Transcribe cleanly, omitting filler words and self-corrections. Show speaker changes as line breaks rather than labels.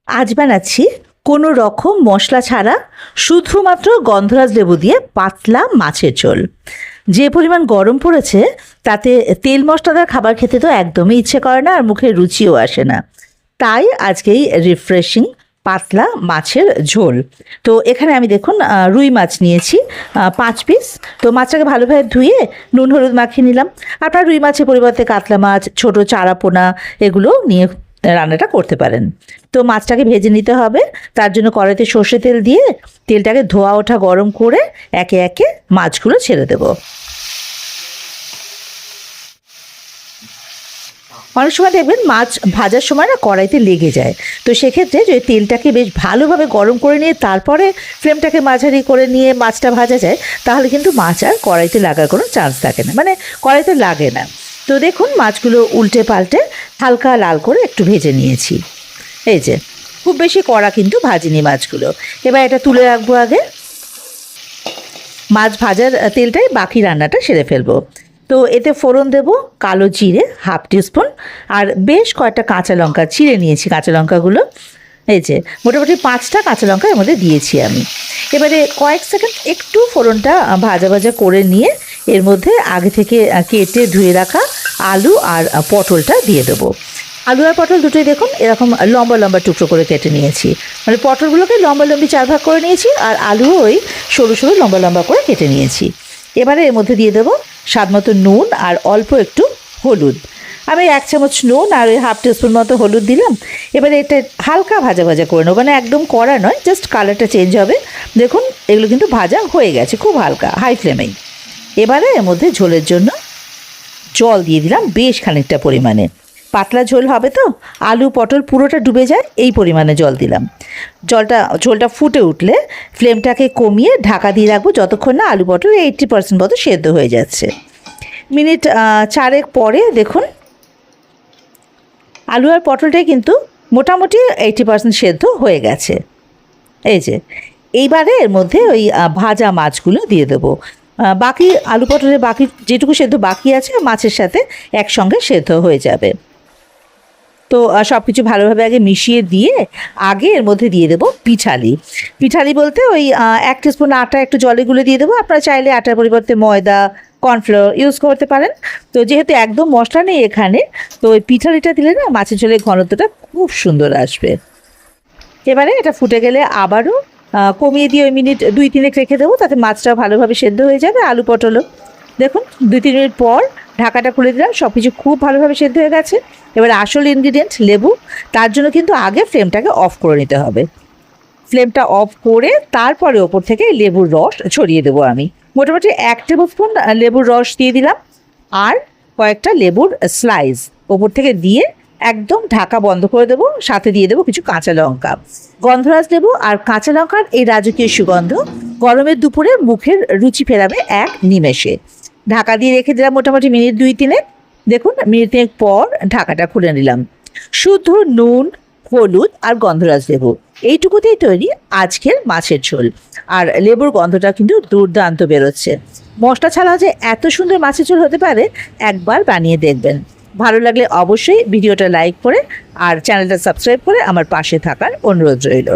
আজ বানাচ্ছি কোনো রকম মশলা ছাড়া শুধুমাত্র গন্ধরাজ লেবু দিয়ে পাতলা মাছের ঝোল। যে পরিমাণ গরম পড়েছে তাতে তেল মশলাদার খাবার খেতে তো একদমই ইচ্ছে করে না, আর মুখে রুচিও আসে না। তাই আজকেই রিফ্রেশিং পাতলা মাছের ঝোল। তো এখানে আমি দেখুন রুই মাছ নিয়েছি 5 পিস। তো মাছটাকে ভালোভাবে ধুয়ে নুন হলুদ মাখিয়ে নিলাম। আপনার রুই মাছের পরিবর্তে কাতলা মাছ, ছোট চারাপোনা এগুলো নিয়ে রান্নাটা করতে পারেন। তো মাছটাকে ভেজে নিতে হবে। তার জন্য কড়াইতে সর্ষে তেল দিয়ে তেলটাকে ধোয়া ওঠা গরম করে একে একে মাছগুলো ছেড়ে দেবো। অনেক সময় দেখবেন মাছ ভাজার সময় না কড়াইতে লেগে যায়। তো সেক্ষেত্রে যদি তেলটাকে বেশ ভালোভাবে গরম করে নিয়ে তারপরে ফ্লেমটাকে মাঝারি করে নিয়ে মাছটা ভাজা যায়, তাহলে কিন্তু মাছ আর কড়াইতে লাগার কোনো চান্স থাকে না, মানে কড়াইতে লাগে না। তো দেখুন মাছগুলো উল্টে পাল্টে হালকা লাল করে একটু ভেজে নিয়েছি। এই যে খুব বেশি কড়া কিন্তু ভাজিনি মাছগুলো। এবার এটা তুলে রাখবো আগে। মাছ ভাজার তেলটাই বাকি রান্নাটা সেরে ফেলবো। তো এতে ফোড়ন দেব কালো জিরে 1/2 টিস্পুন, আর বেশ কয়েকটা কাঁচা লঙ্কা চিড়ে নিয়েছি। কাঁচা লঙ্কাগুলো এই যে মোটামুটি 5টা কাঁচা লঙ্কা এর মধ্যে দিয়েছি আমি। এবারে কয়েক সেকেন্ড একটু ফোড়নটা ভাজা ভাজা করে নিয়ে এর মধ্যে আগে থেকে কেটে ধুয়ে রাখা আলু আর পটলটা দিয়ে দেবো। আলু আর পটল দুটোই দেখুন এরকম লম্বা লম্বা টুকরো করে কেটে নিয়েছি, মানে পটলগুলোকে লম্বা লম্বি 4 ভাগ করে নিয়েছি, আর আলু ওই সরু সরু লম্বা লম্বা করে কেটে নিয়েছি। এবারে এর মধ্যে দিয়ে দেবো স্বাদ মতো নুন আর অল্প একটু হলুদ। আমি 1 চামচ নুন আর ওই 1/2 টিস্পুন মতো হলুদ দিলাম। এবারে এটা হালকা ভাজা ভাজা করে নেবো, মানে একদম কড়া নয়, জাস্ট কালারটা চেঞ্জ হবে। দেখুন এগুলো কিন্তু ভাজা হয়ে গেছে খুব হালকা হাই ফ্লেমেই। এবারে এর মধ্যে ঝোলের জন্য জল দিয়ে দিলাম বেশ খানিকটা পরিমাণে। পাতলা ঝোল হবে তো, আলু পটল পুরোটা ডুবে যায় এই পরিমাণে জল দিলাম। ঝোলটা ফুটে উঠলে ফ্লেমটাকে কমিয়ে ঢাকা দিয়ে রাখবো যতক্ষণ না আলু পটল 80% মতো সেদ্ধ হয়ে যাচ্ছে। মিনিট 4 পরে দেখুন আলু আর পটলটাই কিন্তু মোটামুটি 80% সেদ্ধ হয়ে গেছে। এই যে এইবারে এর মধ্যে ওই ভাজা মাছগুলো দিয়ে দেবো। বাকি আলু পটলের বাকি যেটুকু সেদ্ধ বাকি আছে মাছের সাথে একসঙ্গে সেদ্ধ হয়ে যাবে। তো সব কিছু ভালোভাবে আগে মিশিয়ে দিয়ে আগে এর মধ্যে দিয়ে দেবো পিঠালি। পিঠালি বলতে ওই 1 টিস্পুন আটা একটু জলে গুলে দিয়ে দেবো। আপনারা চাইলে আটার পরিবর্তে ময়দা কর্নফ্লাওয়ার ইউজ করতে পারেন। তো যেহেতু একদম মশলা নেই এখানে, তো ওই পিঠালিটা দিলে না মাছের ঝোলের ঘনত্বটা খুব সুন্দর আসবে। এবারে এটা ফুটে গেলে আবারও কমিয়ে দিয়ে ওই মিনিট 2-3 রেখে দেবো, তাতে মাছটাও ভালোভাবে সেদ্ধ হয়ে যাবে, আলু পটলও। দেখুন 2-3 মিনিট পর ঢাকাটা খুলে দিলাম, সব কিছু খুব ভালোভাবে সেদ্ধ হয়ে গেছে। এবার আসল ইনগ্রিডিয়েন্ট লেবু, তার জন্য কিন্তু আগে ফ্লেমটাকে অফ করে নিতে হবে। ফ্লেমটা অফ করে তারপরে ওপর থেকে লেবুর রস ছড়িয়ে দেবো আমি। মোটামুটি 1 টেবিল স্পুন লেবুর রস দিয়ে দিলাম, আর কয়েকটা লেবুর স্লাইস ওপর থেকে দিয়ে একদম ঢাকা বন্ধ করে দেবো। সাথে দিয়ে দেবো কিছু কাঁচা লঙ্কা। গন্ধরাজ লেবু আর কাঁচা লঙ্কার এই রাজকীয় সুগন্ধ গরমের দুপুরে মুখের রুচি ফেরাবে এক নিমেষে। ঢাকা দিয়ে রেখে দিলাম মোটামুটি মিনিট 2-3। দেখুন মিনিট 3 পর ঢাকাটা খুলে নিলাম। শুধু নুন হলুদ আর গন্ধরাজ লেবু এইটুকুতেই তৈরি আজকের মাছের ঝোল। আর লেবুর গন্ধটা কিন্তু দুর্দান্ত বেরোচ্ছে। মশলা ছাড়া যে এত সুন্দর মাছের ঝোল হতে পারে একবার বানিয়ে দেখবেন। ভালো লাগলে অবশ্যই ভিডিওটা লাইক করে আর চ্যানেলটা সাবস্ক্রাইব করে আমার পাশে থাকার অনুরোধ রইল।